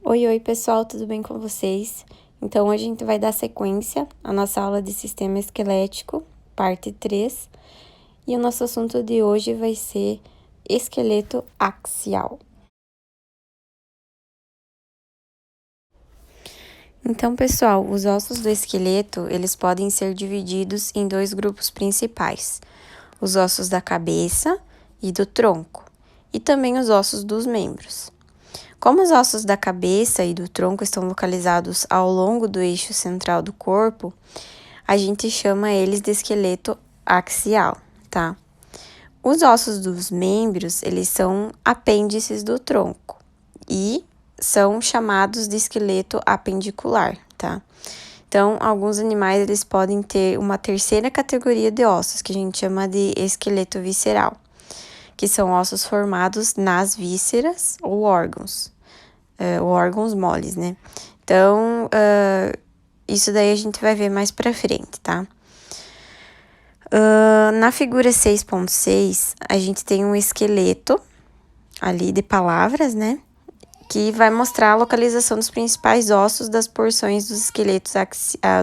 Oi, oi pessoal, tudo bem com vocês? Então, hoje a gente vai dar sequência à nossa aula de sistema esquelético, parte 3, e o nosso assunto de hoje vai ser esqueleto axial. Então, pessoal, os ossos do esqueleto, eles podem ser divididos em dois grupos principais, os ossos da cabeça e do tronco, e também os ossos dos membros. Como os ossos da cabeça e do tronco estão localizados ao longo do eixo central do corpo, a gente chama eles de esqueleto axial, tá? Os ossos dos membros, eles são apêndices do tronco e são chamados de esqueleto apendicular, tá? Então, alguns animais, eles podem ter uma terceira categoria de ossos, que a gente chama de esqueleto visceral, que são ossos formados nas vísceras ou órgãos moles, né? Então, isso daí a gente vai ver mais pra frente, tá? Na figura 6.6, a gente tem um esqueleto ali de palavras, né? Que vai mostrar a localização dos principais ossos das porções dos esqueletos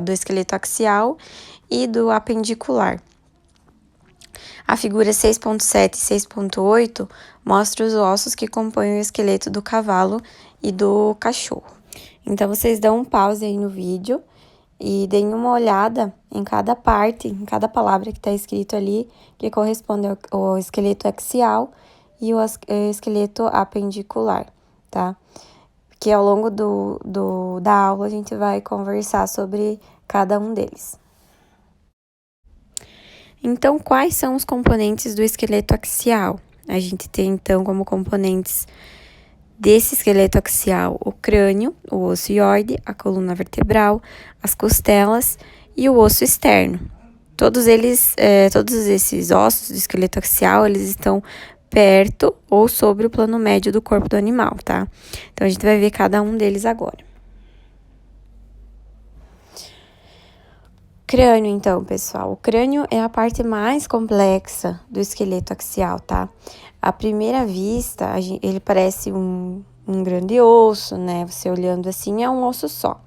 do esqueleto axial e do apendicular. A figura 6.7 e 6.8 mostra os ossos que compõem o esqueleto do cavalo e do cachorro. Então, vocês dão um pause aí no vídeo e deem uma olhada em cada parte, em cada palavra que está escrito ali, que corresponde ao esqueleto axial e o esqueleto apendicular, tá? Que ao longo da aula a gente vai conversar sobre cada um deles. Então, quais são os componentes do esqueleto axial? A gente tem, então, como componentes desse esqueleto axial o crânio, o osso ióide, a coluna vertebral, as costelas e o osso externo. Todos esses ossos do esqueleto axial, eles estão perto ou sobre o plano médio do corpo do animal, tá? Então, a gente vai ver cada um deles agora. Crânio, então, pessoal. O crânio é a parte mais complexa do esqueleto axial, tá? À primeira vista, ele parece um grande osso, né? Você olhando assim, é um osso só.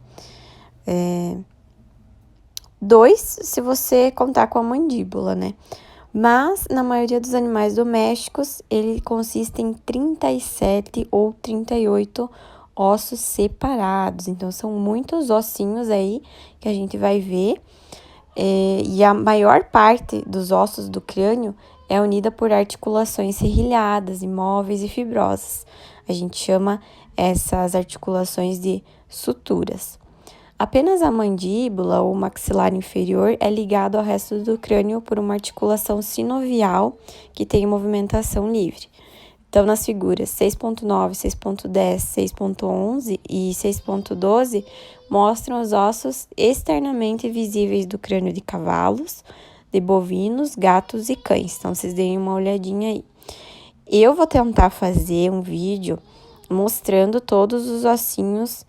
Dois, se você contar com a mandíbula, né? Mas, na maioria dos animais domésticos, ele consiste em 37 ou 38 ossos separados. Então, são muitos ossinhos aí que a gente vai ver. E a maior parte dos ossos do crânio é unida por articulações serrilhadas, imóveis e fibrosas. A gente chama essas articulações de suturas. Apenas a mandíbula ou maxilar inferior é ligado ao resto do crânio por uma articulação sinovial que tem movimentação livre. Então, nas figuras 6.9, 6.10, 6.11 e 6.12, mostram os ossos externamente visíveis do crânio de cavalos, de bovinos, gatos e cães. Então, vocês deem uma olhadinha aí. Eu vou tentar fazer um vídeo mostrando todos os ossinhos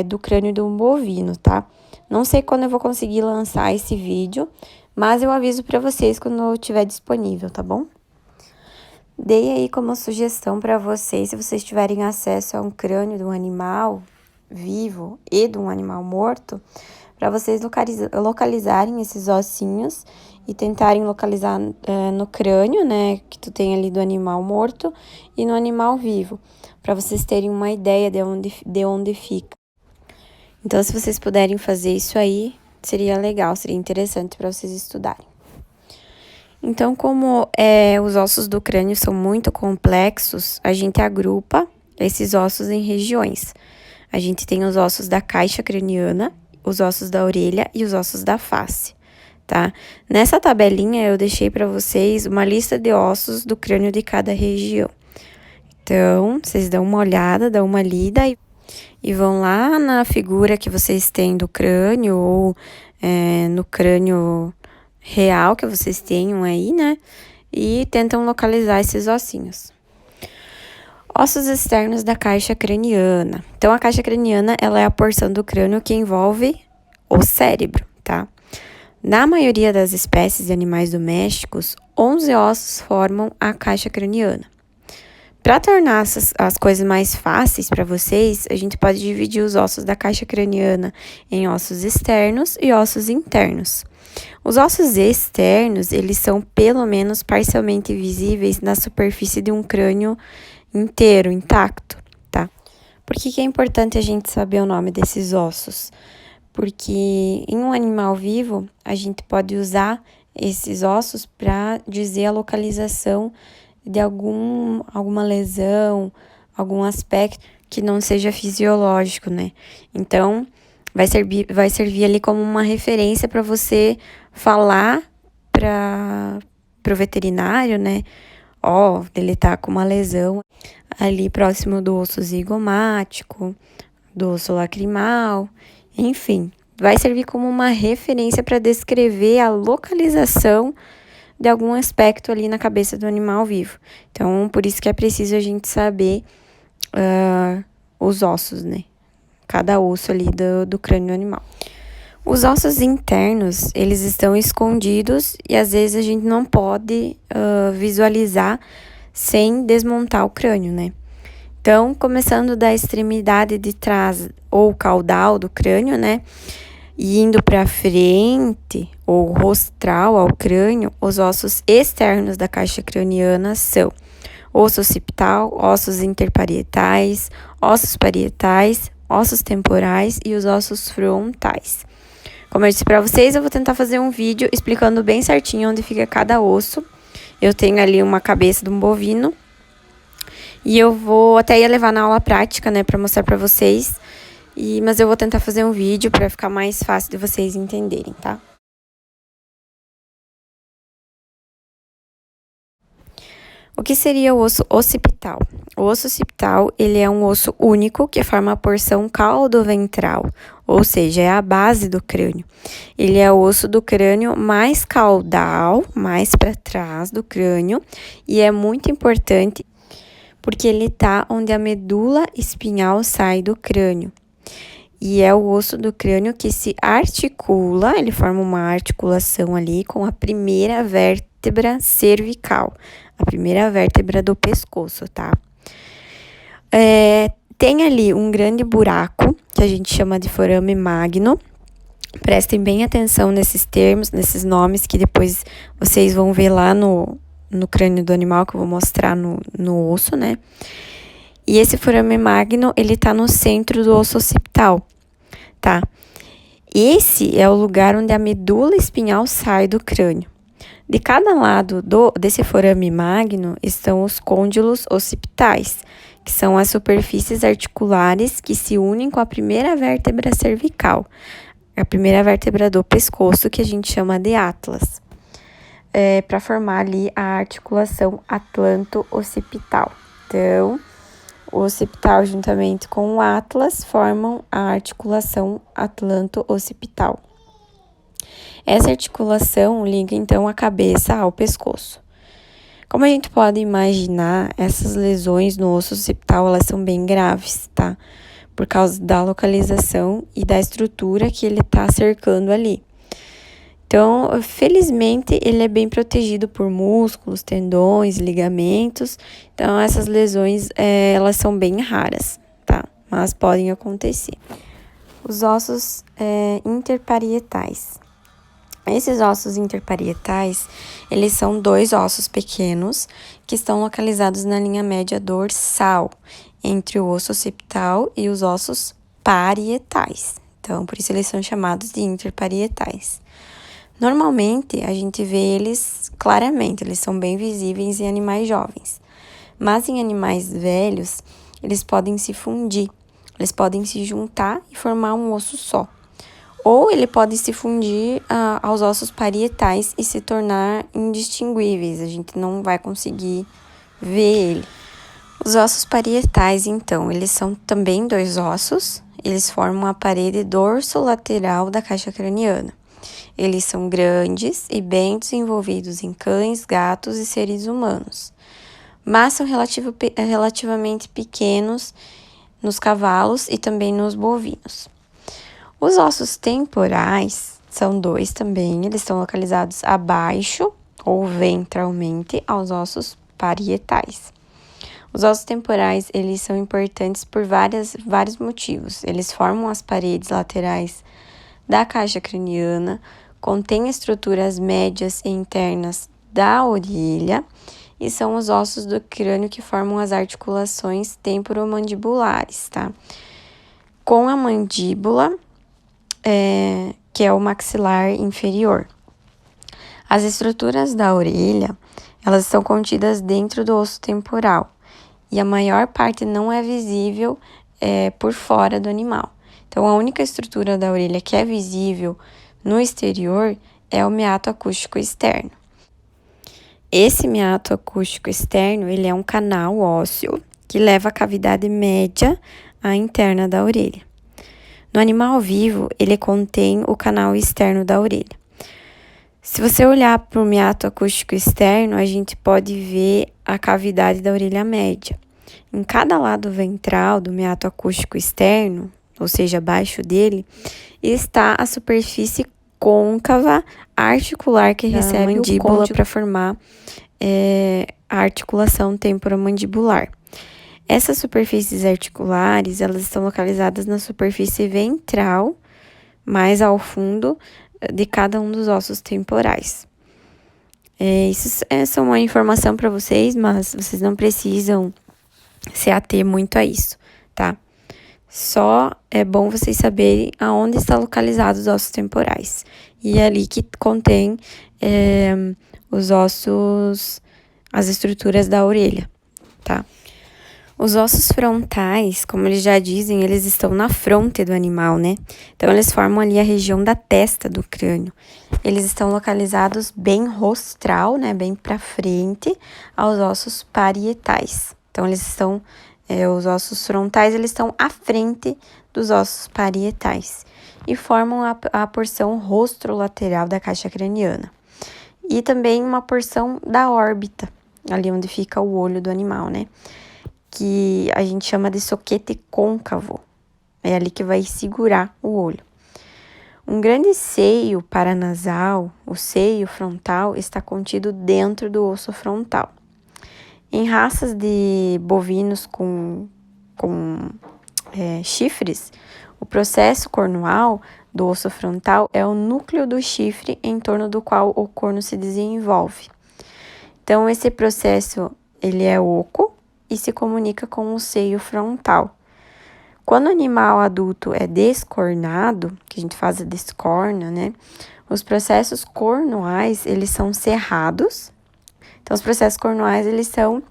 do crânio de um bovino, tá? Não sei quando eu vou conseguir lançar esse vídeo, mas eu aviso para vocês quando eu estiver disponível, tá bom? Dei aí como sugestão para vocês, se vocês tiverem acesso a um crânio de um animal vivo e de um animal morto, para vocês localizarem esses ossinhos e tentarem localizar no crânio, né, que tu tem ali do animal morto e no animal vivo, para vocês terem uma ideia de onde fica. Então, se vocês puderem fazer isso aí, seria legal, seria interessante para vocês estudarem. Então, como os ossos do crânio são muito complexos, a gente agrupa esses ossos em regiões. A gente tem os ossos da caixa craniana, os ossos da orelha e os ossos da face, tá? Nessa tabelinha, eu deixei para vocês uma lista de ossos do crânio de cada região. Então, vocês dão uma olhada, dão uma lida e vão lá na figura que vocês têm do crânio ou no crânio real que vocês tenham aí, né? E tentam localizar esses ossinhos. Ossos externos da caixa craniana. Então, a caixa craniana, ela é a porção do crânio que envolve o cérebro, tá? Na maioria das espécies de animais domésticos, 11 ossos formam a caixa craniana. Para tornar as coisas mais fáceis para vocês, a gente pode dividir os ossos da caixa craniana em ossos externos e ossos internos. Os ossos externos, eles são pelo menos parcialmente visíveis na superfície de um crânio inteiro, intacto, tá? Por que é importante a gente saber o nome desses ossos? Porque em um animal vivo, a gente pode usar esses ossos para dizer a localização de alguma lesão, algum aspecto que não seja fisiológico, né? Então, vai servir ali como uma referência para você falar para o veterinário, né? Ó, ele tá com uma lesão ali próximo do osso zigomático, do osso lacrimal, enfim, vai servir como uma referência para descrever a localização de algum aspecto ali na cabeça do animal vivo. Então, por isso que é preciso a gente saber os ossos, né? Cada osso ali do crânio animal. Os ossos internos, eles estão escondidos e às vezes a gente não pode visualizar sem desmontar o crânio, né? Então, começando da extremidade de trás ou caudal do crânio, né? E indo para frente ou rostral ao crânio, os ossos externos da caixa craniana são osso occipital, ossos interparietais, ossos parietais, ossos temporais e os ossos frontais. Como eu disse para vocês, eu vou tentar fazer um vídeo explicando bem certinho onde fica cada osso. Eu tenho ali uma cabeça de um bovino e eu vou até ia levar na aula prática, né, para mostrar para vocês. Mas eu vou tentar fazer um vídeo para ficar mais fácil de vocês entenderem, tá? O que seria o osso occipital? O osso occipital, ele é um osso único que forma a porção caudoventral, ou seja, é a base do crânio. Ele é o osso do crânio mais caudal, mais para trás do crânio, e é muito importante porque ele está onde a medula espinhal sai do crânio. E é o osso do crânio que se articula, ele forma uma articulação ali com a primeira vértebra cervical, a primeira vértebra do pescoço, tá? Tem ali um grande buraco, que a gente chama de forame magno. Prestem bem atenção nesses termos, nesses nomes, que depois vocês vão ver lá no crânio do animal, que eu vou mostrar no osso, né? E esse forame magno, ele tá no centro do osso occipital, tá? Esse é o lugar onde a medula espinhal sai do crânio. De cada lado desse forame magno estão os côndilos occipitais, que são as superfícies articulares que se unem com a primeira vértebra cervical, a primeira vértebra do pescoço, que a gente chama de atlas, para formar ali a articulação atlanto-occipital. Então, o occipital, juntamente com o atlas, formam a articulação atlanto-occipital. Essa articulação liga, então, a cabeça ao pescoço. Como a gente pode imaginar, essas lesões no osso occipital, elas são bem graves, tá? Por causa da localização e da estrutura que ele está cercando ali. Então, felizmente, ele é bem protegido por músculos, tendões, ligamentos. Então, essas lesões, elas são bem raras, tá? Mas podem acontecer. Os ossos interparietais. Esses ossos interparietais, eles são 2 ossos pequenos que estão localizados na linha média dorsal, entre o osso occipital e os ossos parietais. Então, por isso eles são chamados de interparietais. Normalmente, a gente vê eles claramente, eles são bem visíveis em animais jovens. Mas em animais velhos, eles podem se fundir, eles podem se juntar e formar um osso só. Ou ele pode se fundir aos ossos parietais e se tornar indistinguíveis, a gente não vai conseguir ver ele. Os ossos parietais, então, eles são também 2 ossos, eles formam a parede dorsolateral da caixa craniana. Eles são grandes e bem desenvolvidos em cães, gatos e seres humanos, mas são relativamente pequenos nos cavalos e também nos bovinos. Os ossos temporais são 2 também, eles estão localizados abaixo ou ventralmente aos ossos parietais. Os ossos temporais, eles são importantes por vários motivos. Eles formam as paredes laterais da caixa craniana, contêm estruturas médias e internas da orelha e são os ossos do crânio que formam as articulações temporomandibulares, tá? Com a mandíbula, que é o maxilar inferior. As estruturas da orelha, elas estão contidas dentro do osso temporal e a maior parte não é visível por fora do animal. Então, a única estrutura da orelha que é visível no exterior é o meato acústico externo. Esse meato acústico externo, ele é um canal ósseo que leva a cavidade média à interna da orelha. No animal vivo, ele contém o canal externo da orelha. Se você olhar para o meato acústico externo, a gente pode ver a cavidade da orelha média. Em cada lado ventral do meato acústico externo, ou seja, abaixo dele, está a superfície côncava articular que recebe a mandíbula para formar a articulação temporomandibular. Essas superfícies articulares, elas estão localizadas na superfície ventral, mais ao fundo de cada um dos ossos temporais. Isso é só uma informação para vocês, mas vocês não precisam se ater muito a isso, tá? Só é bom vocês saberem aonde está localizados os ossos temporais. E é ali que contém os ossos, as estruturas da orelha, tá? Os ossos frontais, como eles já dizem, eles estão na fronte do animal, né? Então, eles formam ali a região da testa do crânio. Eles estão localizados bem rostral, né? Bem para frente aos ossos parietais. Então, eles estão... os ossos frontais, eles estão à frente dos ossos parietais e formam a porção rostrolateral da caixa craniana. E também uma porção da órbita, ali onde fica o olho do animal, né? Que a gente chama de soquete côncavo. É ali que vai segurar o olho. Um grande seio paranasal, o seio frontal, está contido dentro do osso frontal. Em raças de bovinos com chifres, o processo cornual do osso frontal é o núcleo do chifre em torno do qual o corno se desenvolve. Então, esse processo ele é oco e se comunica com o seio frontal. Quando o animal adulto é descornado, que a gente faz a descorna, né? Os processos cornuais, eles são cerrados. Então, os processos cornuais, eles são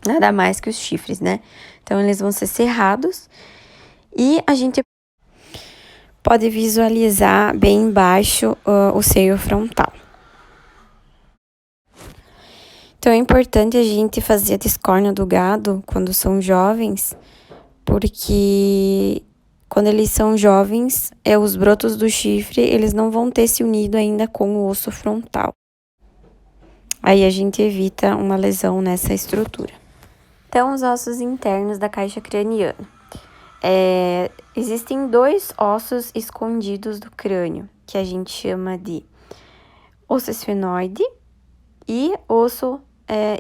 nada mais que os chifres, né? Então, eles vão ser cerrados e a gente pode visualizar bem embaixo o seio frontal. Então, é importante a gente fazer a descorna do gado quando são jovens, porque quando eles são jovens, os brotos do chifre, eles não vão ter se unido ainda com o osso frontal. Aí a gente evita uma lesão nessa estrutura. Então, os ossos internos da caixa craniana. Existem 2 ossos escondidos do crânio, que a gente chama de osso esfenoide e osso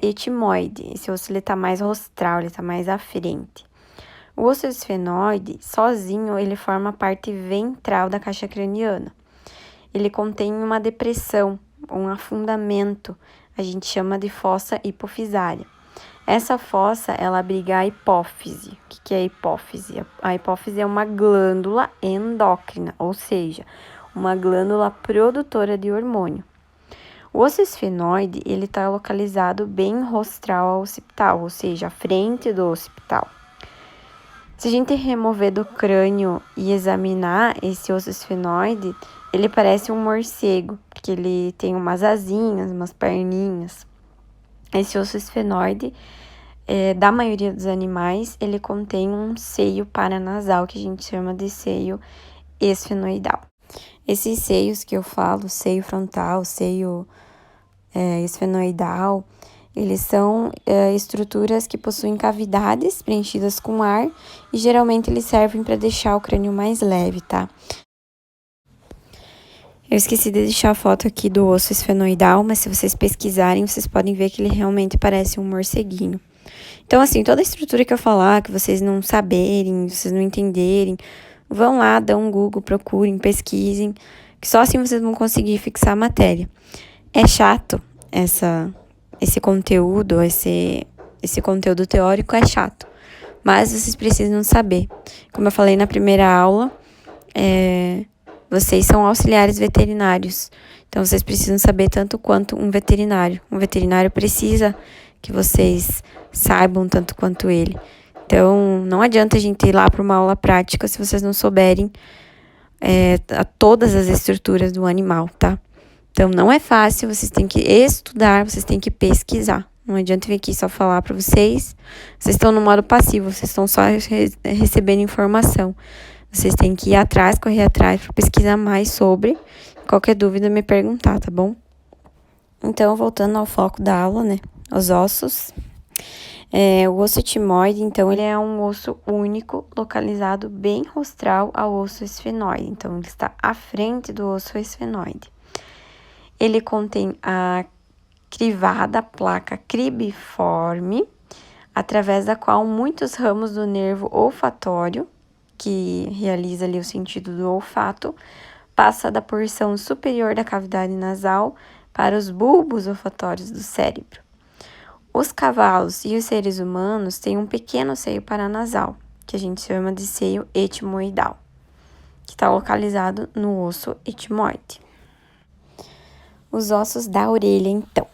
etimoide. Esse osso ele tá mais rostral, ele tá mais à frente. O osso esfenoide, sozinho, ele forma a parte ventral da caixa craniana. Ele contém uma depressão, um afundamento, a gente chama de fossa hipofisária. Essa fossa, ela abriga a hipófise. O que é a hipófise? A hipófise é uma glândula endócrina, ou seja, uma glândula produtora de hormônio. O osso esfenoide, ele está localizado bem rostral ao occipital, ou seja, à frente do occipital. Se a gente remover do crânio e examinar esse osso esfenoide, ele parece um morcego, porque ele tem umas asinhas, umas perninhas. Esse osso esfenoide, da maioria dos animais, ele contém um seio paranasal, que a gente chama de seio esfenoidal. Esses seios que eu falo, seio frontal, seio esfenoidal, eles são estruturas que possuem cavidades preenchidas com ar e geralmente eles servem para deixar o crânio mais leve, tá? Eu esqueci de deixar a foto aqui do osso esfenoidal, mas se vocês pesquisarem, vocês podem ver que ele realmente parece um morceguinho. Então, assim, toda a estrutura que eu falar, que vocês não saberem, vocês não entenderem, vão lá, dão um Google, procurem, pesquisem, que só assim vocês vão conseguir fixar a matéria. É chato esse conteúdo, esse conteúdo teórico é chato, mas vocês precisam saber. Como eu falei na primeira aula, vocês são auxiliares veterinários, então vocês precisam saber tanto quanto um veterinário. Um veterinário precisa que vocês saibam tanto quanto ele. Então, não adianta a gente ir lá para uma aula prática se vocês não souberem todas as estruturas do animal, tá? Então, não é fácil, vocês têm que estudar, vocês têm que pesquisar. Não adianta vir aqui só falar para vocês. Vocês estão no modo passivo, vocês estão só recebendo informação. Vocês têm que ir atrás, correr atrás para pesquisar mais sobre. Qualquer dúvida, me perguntar, tá bom? Então, voltando ao foco da aula, né? Os ossos. O osso etimoide, então, ele é um osso único, localizado bem rostral ao osso esfenoide. Então, ele está à frente do osso esfenoide. Ele contém a crivada placa cribiforme, através da qual muitos ramos do nervo olfatório, que realiza ali o sentido do olfato, passa da porção superior da cavidade nasal para os bulbos olfatórios do cérebro. Os cavalos e os seres humanos têm um pequeno seio paranasal, que a gente chama de seio etimoidal, que está localizado no osso etimoide. Os ossos da orelha, então.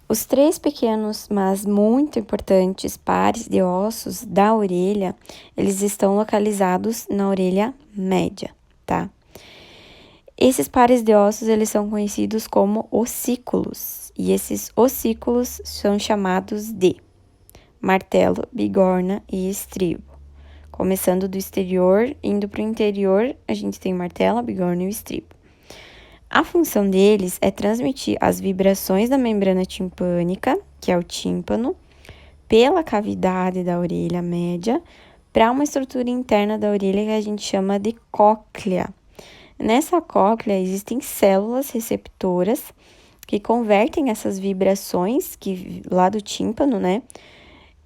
Os 3 pequenos, mas muito importantes pares de ossos da orelha, eles estão localizados na orelha média, tá? Esses pares de ossos, eles são conhecidos como ossículos, e esses ossículos são chamados de martelo, bigorna e estribo. Começando do exterior, indo para o interior, a gente tem o martelo, a bigorna e o estribo. A função deles é transmitir as vibrações da membrana timpânica, que é o tímpano, pela cavidade da orelha média, para uma estrutura interna da orelha que a gente chama de cóclea. Nessa cóclea existem células receptoras que convertem essas vibrações lá do tímpano, né?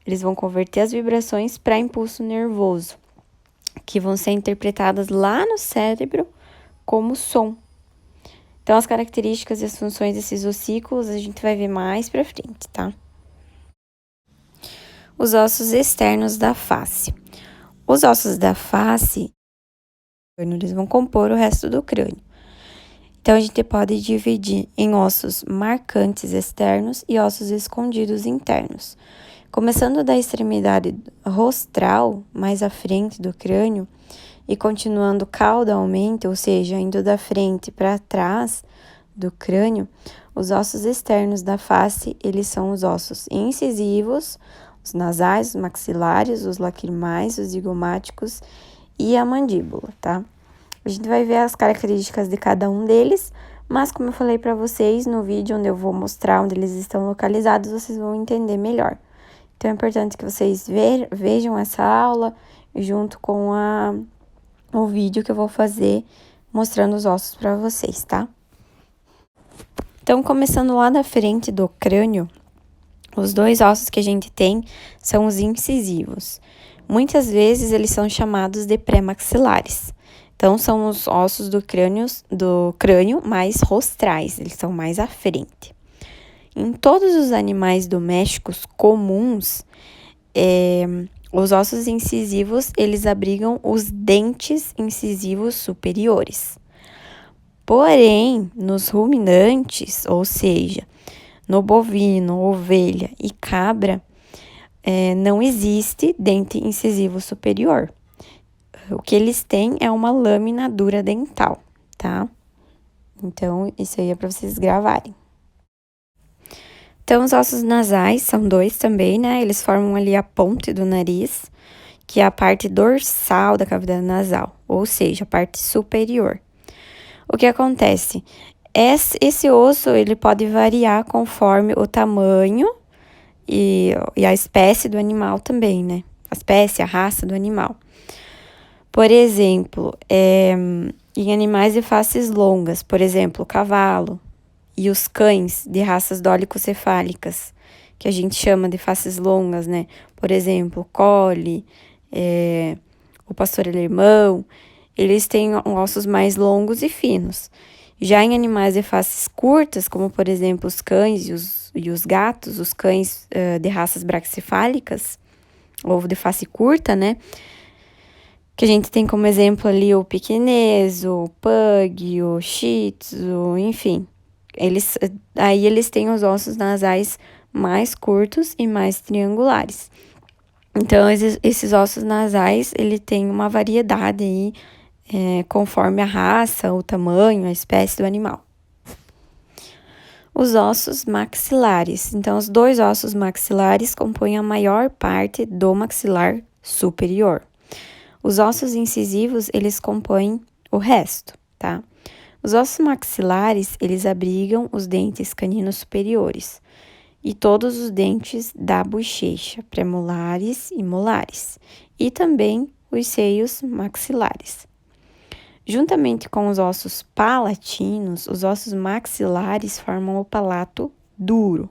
Eles vão converter as vibrações para impulso nervoso, que vão ser interpretadas lá no cérebro como som. Então, as características e as funções desses ossículos a gente vai ver mais pra frente, tá? Os ossos externos da face. Os ossos da face, eles vão compor o resto do crânio. Então, a gente pode dividir em ossos marcantes externos e ossos escondidos internos. Começando da extremidade rostral, mais à frente do crânio, e continuando caudalmente, ou seja, indo da frente para trás do crânio, os ossos externos da face, eles são os ossos incisivos, os nasais, os maxilares, os lacrimais, os zigomáticos e a mandíbula, tá? A gente vai ver as características de cada um deles, mas como eu falei para vocês no vídeo onde eu vou mostrar onde eles estão localizados, vocês vão entender melhor. Então, é importante que vocês vejam essa aula junto com o vídeo que eu vou fazer mostrando os ossos para vocês, tá? Então, começando lá da frente do crânio, os 2 ossos que a gente tem são os incisivos. Muitas vezes eles são chamados de pré-maxilares. Então, são os ossos do crânio mais rostrais, eles são mais à frente. Em todos os animais domésticos comuns, os ossos incisivos, eles abrigam os dentes incisivos superiores. Porém, nos ruminantes, ou seja, no bovino, ovelha e cabra, não existe dente incisivo superior. O que eles têm é uma lâmina dura dental, tá? Então, isso aí é para vocês gravarem. Então, os ossos nasais são 2 também, né? Eles formam ali a ponte do nariz, que é a parte dorsal da cavidade nasal, ou seja, a parte superior. O que acontece? Esse osso, ele pode variar conforme o tamanho e a espécie do animal também, né? A espécie, a raça do animal. Por exemplo, em animais de faces longas, por exemplo, o cavalo, e os cães de raças dólico-cefálicas, que a gente chama de faces longas, né? Por exemplo, o Collie, o pastor alemão, eles têm ossos mais longos e finos. Já em animais de faces curtas, como por exemplo os cães e os gatos, os cães de raças braquicefálicas, ou de face curta, né? Que a gente tem como exemplo ali o pequinês, o pug, o shih tzu, enfim. Aí eles têm os ossos nasais mais curtos e mais triangulares. Então, esses ossos nasais, ele tem uma variedade aí, conforme a raça, o tamanho, a espécie do animal. Os ossos maxilares. Então, os dois ossos maxilares compõem a maior parte do maxilar superior. Os ossos incisivos, eles compõem o resto, tá? Os ossos maxilares, eles abrigam os dentes caninos superiores e todos os dentes da bochecha, premolares e molares, e também os seios maxilares. Juntamente com os ossos palatinos, os ossos maxilares formam o palato duro,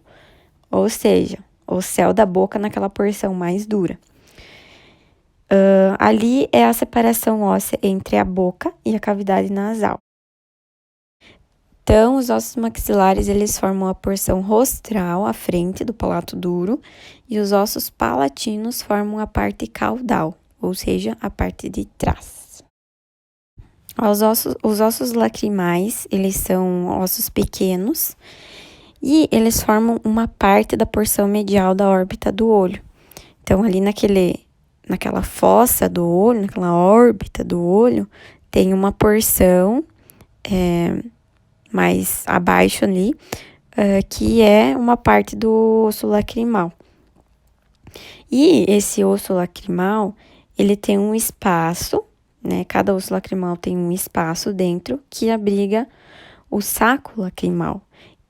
ou seja, o céu da boca naquela porção mais dura. Ali é a separação óssea entre a boca e a cavidade nasal. Então, os ossos maxilares, eles formam a porção rostral, à frente do palato duro, e os ossos palatinos formam a parte caudal, ou seja, a parte de trás. Os ossos lacrimais, eles são ossos pequenos, e eles formam uma parte da porção medial da órbita do olho. Então, ali naquela fossa do olho, naquela órbita do olho, tem uma porção mais abaixo ali, que é uma parte do osso lacrimal. E esse osso lacrimal, ele tem um espaço, né? Cada osso lacrimal tem um espaço dentro que abriga o saco lacrimal,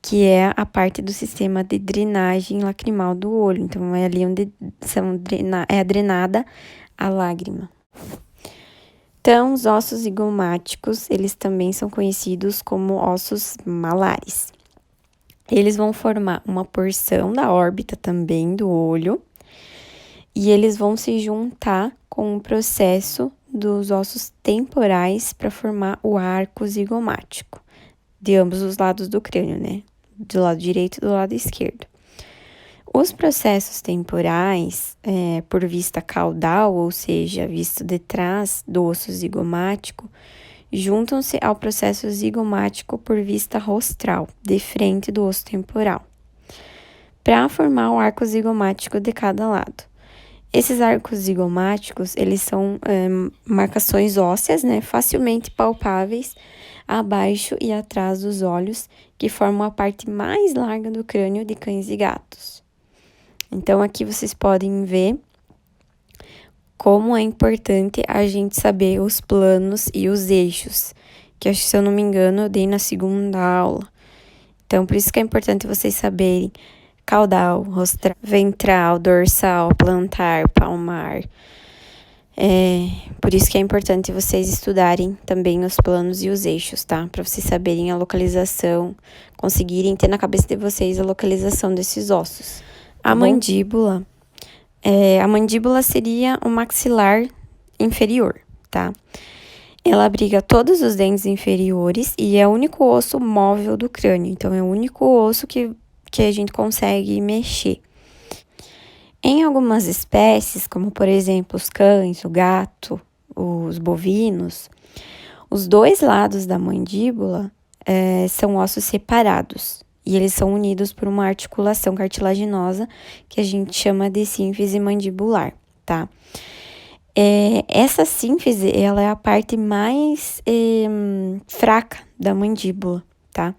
que é a parte do sistema de drenagem lacrimal do olho. Então, é ali onde é drenada a lágrima. Então, os ossos zigomáticos, eles também são conhecidos como ossos malares. Eles vão formar uma porção da órbita também do olho e eles vão se juntar com o processo dos ossos temporais para formar o arco zigomático de ambos os lados do crânio, né? Do lado direito e do lado esquerdo. Os processos temporais, por vista caudal, ou seja, visto de trás do osso zigomático, juntam-se ao processo zigomático por vista rostral, de frente do osso temporal, para formar o arco zigomático de cada lado. Esses arcos zigomáticos, eles são marcações ósseas, né, facilmente palpáveis abaixo e atrás dos olhos, que formam a parte mais larga do crânio de cães e gatos. Então, aqui vocês podem ver como é importante a gente saber os planos e os eixos, que acho que, se eu não me engano, eu dei na segunda aula. Então, por isso que é importante vocês saberem caudal, rostral, ventral, dorsal, plantar, palmar. Por isso que é importante vocês estudarem também os planos e os eixos, tá? Para vocês saberem a localização, conseguirem ter na cabeça de vocês a localização desses ossos. A mandíbula seria o maxilar inferior, tá? Ela abriga todos os dentes inferiores e é o único osso móvel do crânio. Então, é o único osso que a gente consegue mexer. Em algumas espécies, como por exemplo os cães, o gato, os bovinos, os dois lados da mandíbula são ossos separados. E eles são unidos por uma articulação cartilaginosa que a gente chama de sínfise mandibular, tá? Essa sínfise, ela é a parte mais fraca da mandíbula, tá?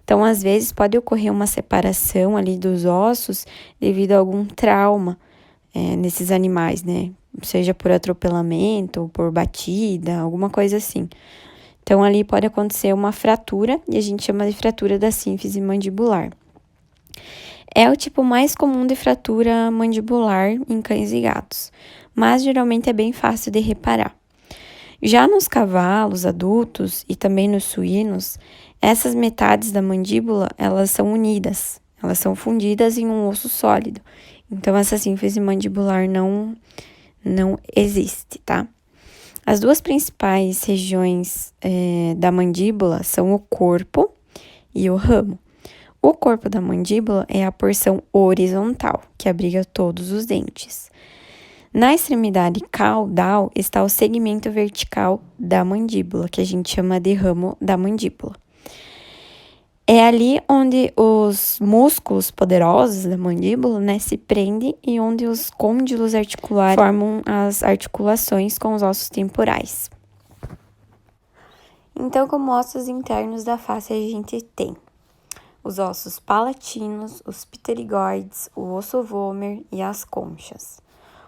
Então, às vezes, pode ocorrer uma separação ali dos ossos devido a algum trauma nesses animais, né? Seja por atropelamento ou por batida, alguma coisa assim. Então, ali pode acontecer uma fratura, e a gente chama de fratura da sínfise mandibular. É o tipo mais comum de fratura mandibular em cães e gatos, mas geralmente é bem fácil de reparar. Já nos cavalos adultos e também nos suínos, essas metades da mandíbula, elas são unidas, Elas são fundidas em um osso sólido. Então, essa sínfise mandibular não existe, tá? As duas principais regiões da mandíbula são o corpo e o ramo. O corpo da mandíbula é a porção horizontal, que abriga todos os dentes. Na extremidade caudal está o segmento vertical da mandíbula, que a gente chama de ramo da mandíbula. É ali onde os músculos poderosos da mandíbula, né, se prendem e onde os côndilos articulares formam as articulações com os ossos temporais. Então, como ossos internos da face, a gente tem os ossos palatinos, os pterigoides, o osso vomer e as conchas.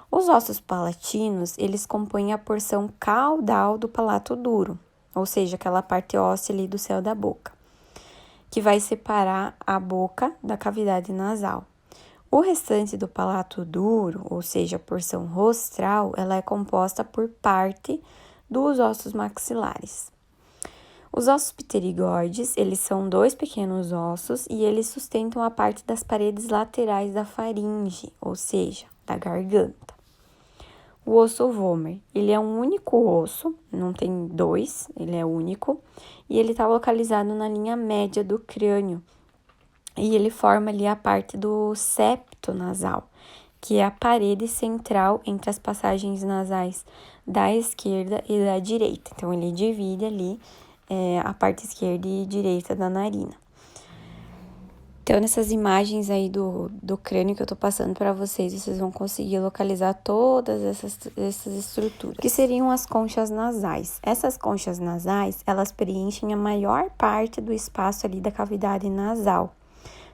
Os ossos palatinos, eles compõem a porção caudal do palato duro, ou seja, aquela parte óssea ali do céu da boca, que vai separar a boca da cavidade nasal. O restante do palato duro, ou seja, a porção rostral, ela é composta por parte dos ossos maxilares. Os ossos pterigoides, eles são 2 pequenos ossos e eles sustentam a parte das paredes laterais da faringe, ou seja, da garganta. O osso vomer, ele é um único osso, não tem dois, ele é único, e ele está localizado na linha média do crânio. E ele forma ali a parte do septo nasal, que é a parede central entre as passagens nasais da esquerda e da direita. Então, ele divide ali a parte esquerda e direita da narina. Então, nessas imagens aí do crânio que eu tô passando para vocês, vocês vão conseguir localizar todas essas estruturas, que seriam as conchas nasais. Essas conchas nasais, elas preenchem a maior parte do espaço ali da cavidade nasal.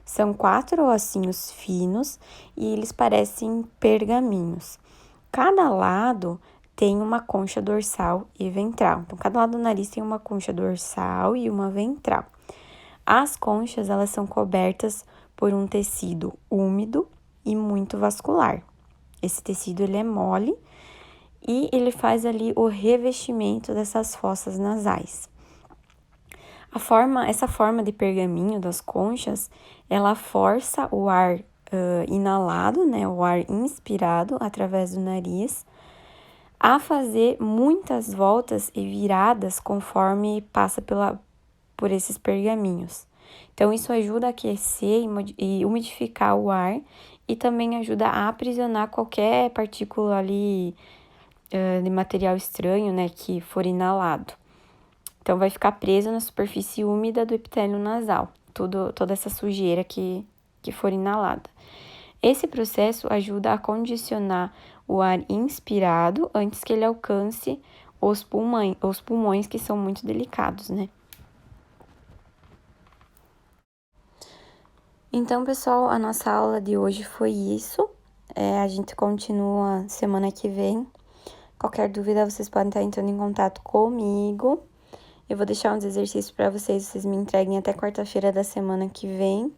São 4 ossinhos finos e eles parecem pergaminhos. Cada lado tem uma concha dorsal e ventral. Então, cada lado do nariz tem uma concha dorsal e uma ventral. As conchas, elas são cobertas por um tecido úmido e muito vascular. Esse tecido, ele é mole e ele faz ali o revestimento dessas fossas nasais. Essa forma de pergaminho das conchas, ela força o ar inalado, né, o ar inspirado através do nariz, a fazer muitas voltas e viradas conforme passa por esses pergaminhos. Então, isso ajuda a aquecer e umidificar o ar e também ajuda a aprisionar qualquer partícula ali de material estranho, né, que for inalado. Então, vai ficar preso na superfície úmida do epitélio nasal, toda essa sujeira que for inalada. Esse processo ajuda a condicionar o ar inspirado antes que ele alcance os pulmões que são muito delicados, né? Então, pessoal, a nossa aula de hoje foi isso. A gente continua semana que vem. Qualquer dúvida, vocês podem estar entrando em contato comigo. Eu vou deixar uns exercícios para vocês me entreguem até quarta-feira da semana que vem.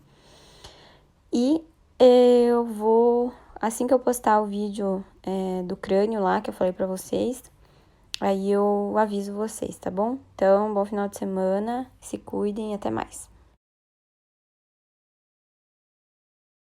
E eu vou, assim que eu postar o vídeo do crânio lá, que eu falei pra vocês, aí eu aviso vocês, tá bom? Então, bom final de semana, se cuidem e até mais.